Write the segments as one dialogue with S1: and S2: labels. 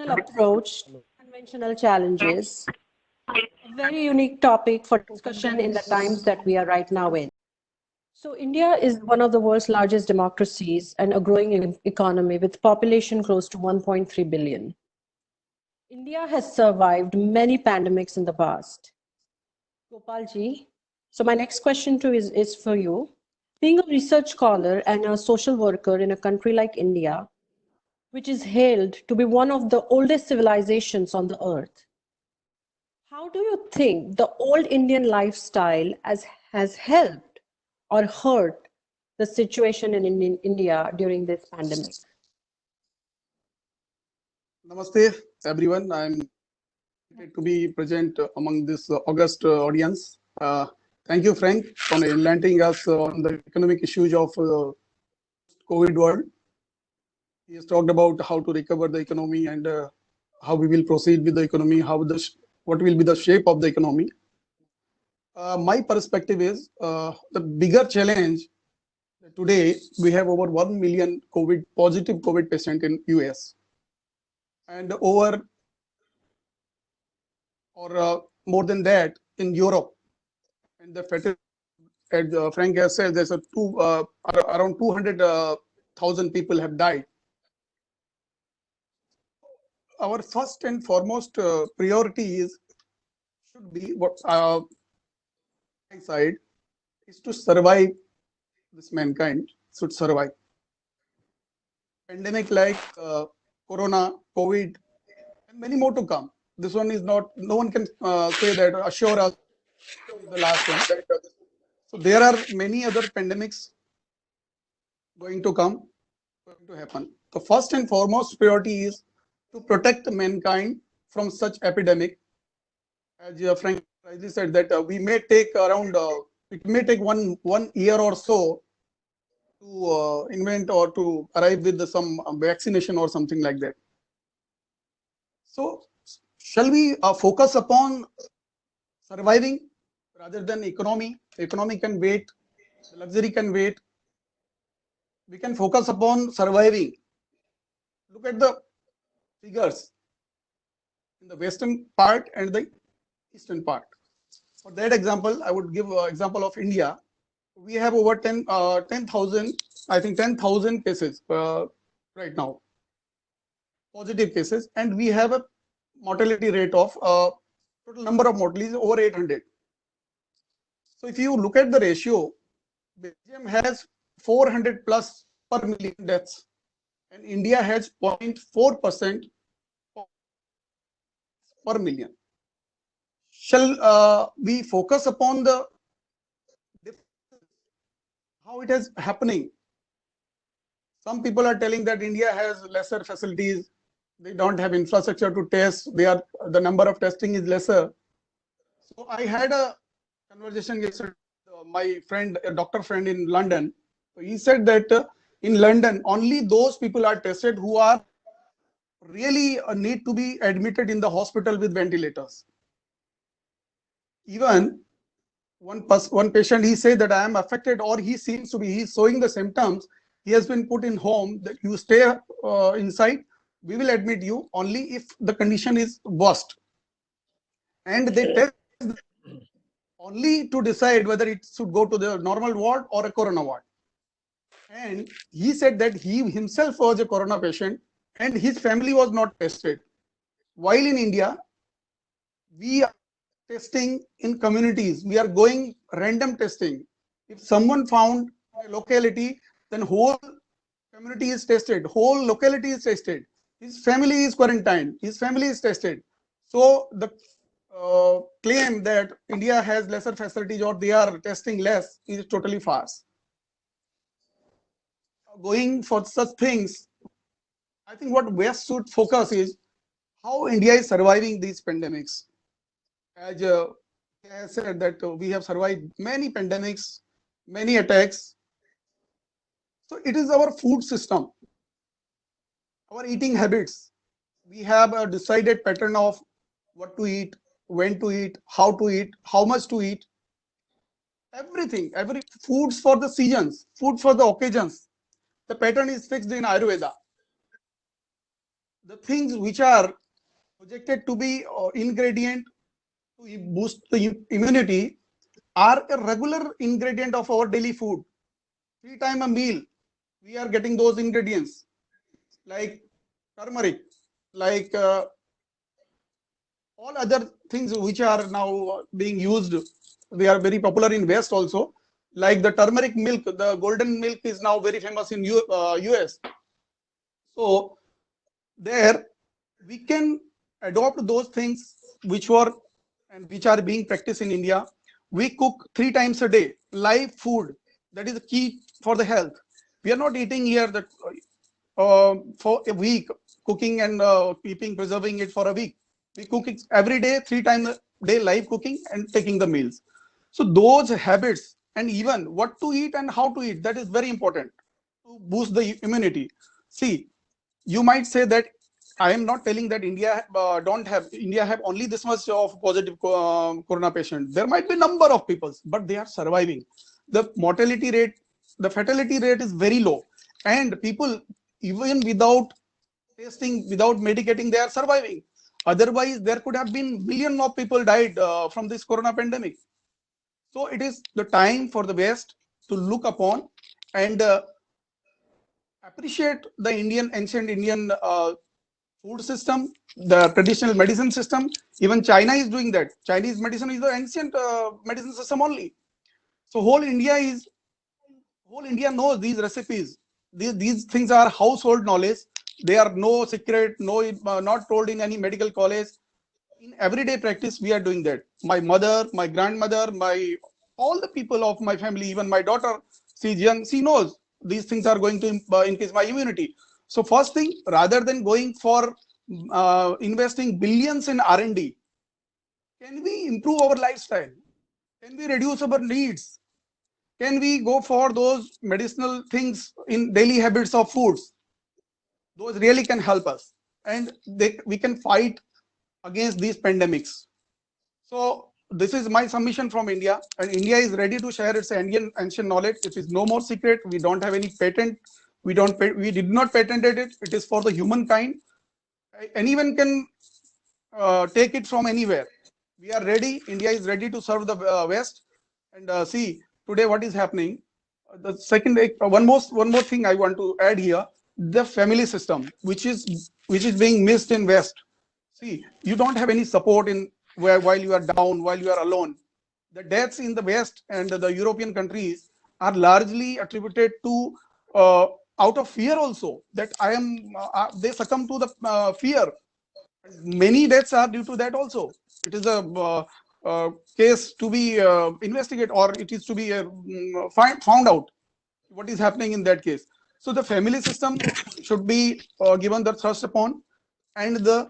S1: unconventional approach to conventional challenges, a very unique topic for discussion in the times that we are right now in. So, India is one of the world's largest democracies and a growing economy with population close to 1.3 billion. India has survived many pandemics in the past. Gopalji, so my next question is for you. Being a research scholar and a social worker in a country like India, which is hailed to be one of the oldest civilizations on the earth, how do you think the old Indian lifestyle has helped or hurt the situation in India during this pandemic?
S2: Namaste, everyone. I'm delighted to be present among this august audience. Thank you, Frank, for enlightening us on the economic issues of COVID world. He has talked about how to recover the economy and how we will proceed with the economy, what will be the shape of the economy. My perspective is the bigger challenge today. We have over 1 million positive COVID patient in US, and over or more than that in Europe. And the fatality, as Frank has said, there's around 200,000 people have died. Our first and foremost priority should be what my side is to survive. This mankind should survive. Pandemic like Corona, COVID, and many more to come. This one is not. No one can say that assure us the last one. So there are many other pandemics going to come, going to happen. The first and foremost priority is to protect mankind from such epidemic. As Frank rightly said, that we may take around, it may take one year or so to invent or to arrive with some vaccination or something like that. So shall we focus upon surviving rather than economy? Economy can wait, luxury can wait. We can focus upon surviving. Look at the figures in the western part and the eastern part. For that example, I would give an example of India. We have over 10,000, I think 10,000 cases right now, positive cases, and we have a mortality rate of total number of mortalities over 800. So if you look at the ratio, Belgium has 400 plus per million deaths, and India has 0.4% per million. Shall we focus upon the how it is happening? Some people are telling that India has lesser facilities. They don't have infrastructure to test. The number of testing is lesser. So I had a conversation yesterday with my friend, a doctor friend in London. So he said that in London, only those people are tested who are really need to be admitted in the hospital with ventilators. Even one patient, he said that I am affected, or he's showing the symptoms. He has been put in home, that you stay inside. We will admit you only if the condition is worst. And they test only to decide whether it should go to the normal ward or a corona ward. And he said that he himself was a corona patient and his family was not tested. While in India, we are testing in communities. We are going random testing. If someone found a locality, then whole community is tested, whole locality is tested. His family is quarantined, his family is tested. So the claim that India has lesser facilities or they are testing less is totally false. Going for such things, I think what West should focus is how India is surviving these pandemics. As I said that we have survived many pandemics, many attacks. So it is our food system, our eating habits. We have a decided pattern of what to eat, when to eat, how much to eat. Everything, every foods for the seasons, food for the occasions. The pattern is fixed in Ayurveda. the things which are projected to be ingredient to boost the immunity are a regular ingredient of our daily food. 3 times a meal, we are getting those ingredients like turmeric, like all other things which are now being used. They are very popular in West also. Like the turmeric milk, the golden milk is now very famous in US. So there we can adopt those things which were and which are being practiced in India. We cook 3 times a day, live food. That is the key for the health. We are not eating here that for a week, cooking and keeping, preserving it for a week. We cook it every day, 3 times a day, live cooking and taking the meals. So those habits and even what to eat and how to eat, that is very important to boost the immunity. See, you might say that I am not telling that India India have only this much of positive corona patient. There might be number of people, but they are surviving. The mortality rate, the fatality rate is very low, and people even without testing, without medicating, they are surviving. Otherwise, there could have been billion of people died from this corona pandemic. So it is the time for the West to look upon and appreciate the ancient Indian food system, the traditional medicine system. Even China is doing that. Chinese medicine is the ancient medicine system only. So whole India knows these recipes. These things are household knowledge. They are no secret, not told in any medical college. In everyday practice, we are doing that. My mother, my grandmother, all the people of my family, even my daughter, she's young, she knows these things are going to increase my immunity. So first thing, rather than going for investing billions in R&D, can we improve our lifestyle? Can we reduce our needs? Can we go for those medicinal things in daily habits of foods? Those really can help us, and we can fight against these pandemics. So this is my submission from India, and India is ready to share its Indian ancient knowledge. It is no more secret. We don't have any patent. We did not patented it. It is for the humankind. Anyone can take it from anywhere. We are ready. India is ready to serve the West. And see today what is happening. The second, one more thing I want to add here: the family system, which is being missed in West. See, you don't have any support in while you are down, while you are alone. The deaths in the West and the European countries are largely attributed to out of fear also, that they succumb to the fear. Many deaths are due to that also. It is a case to be investigated, or it is to be found out what is happening in that case. So the family system should be given the thrust upon, and the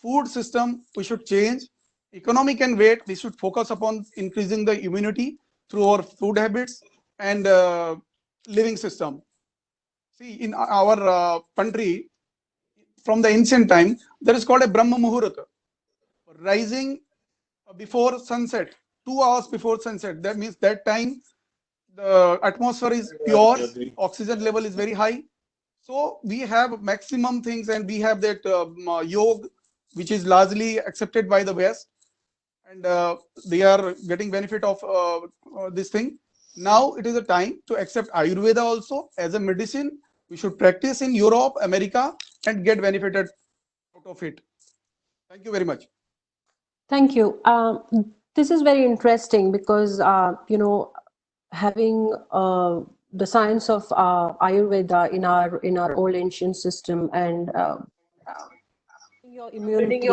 S2: food system we should change. Economy can wait. We should focus upon increasing the immunity through our food habits and living system. See, in our country, from the ancient time, there is called a Brahma Muhurta, rising before sunset, 2 hours before sunset. That means that time the atmosphere is pure, oxygen level is very high. So we have maximum things, and we have that yoga, which is largely accepted by the West, and they are getting benefit of this thing. Now it is a time to accept Ayurveda also as a medicine. We should practice in Europe, America, and get benefited out of it. Thank you very much.
S1: Thank you. This is very interesting because, having the science of Ayurveda in our old ancient system, and your immunity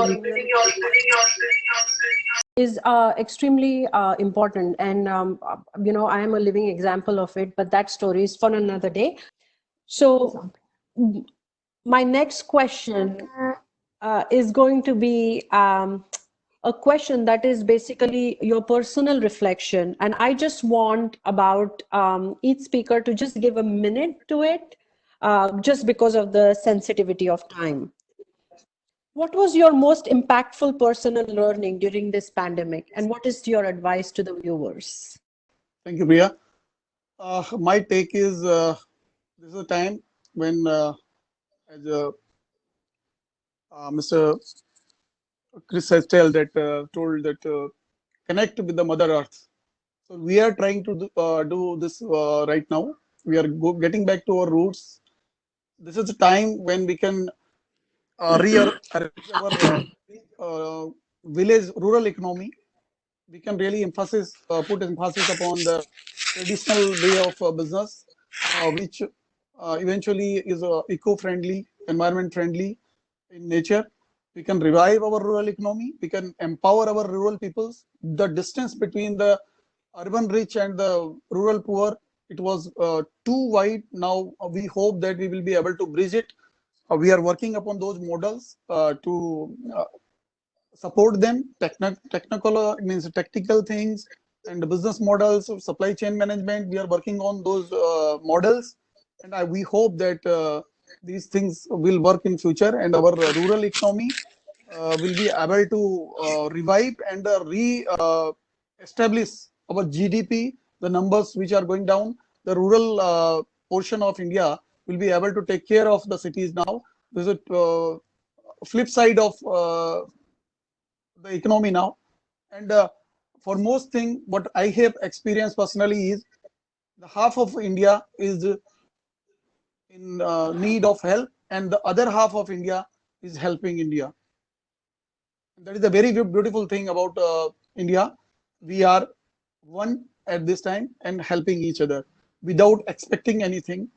S1: is extremely important. And, I am a living example of it, but that story is for another day. So my next question is going to be a question that is basically your personal reflection. And I just want about each speaker to just give a minute to it, just because of the sensitivity of time. What was your most impactful personal learning during this pandemic? And what is your advice to the viewers?
S2: Thank you, Priya. My take is this is a time when, as a Mr. Chris has told that connect with the Mother Earth. So we are trying to do this right now. We are getting back to our roots. This is a time when we can rearrange our village rural economy. We can really put emphasis upon the traditional way of business, which eventually is eco-friendly, environment-friendly in nature. We can revive our rural economy. We can empower our rural peoples. The distance between the urban rich and the rural poor, it was too wide. Now we hope that we will be able to bridge it. We are working upon those models to support them. Technical means technical things and business models of supply chain management. We are working on those models, and we hope that these things will work in future, and our rural economy will be able to revive and re-establish our GDP. The numbers which are going down, the rural portion of India will be able to take care of the cities now. There's a flip side of the economy now. And for most thing, what I have experienced personally is the half of India is in need of help, and the other half of India is helping India. That is a very beautiful thing about India. We are one at this time and helping each other without expecting anything.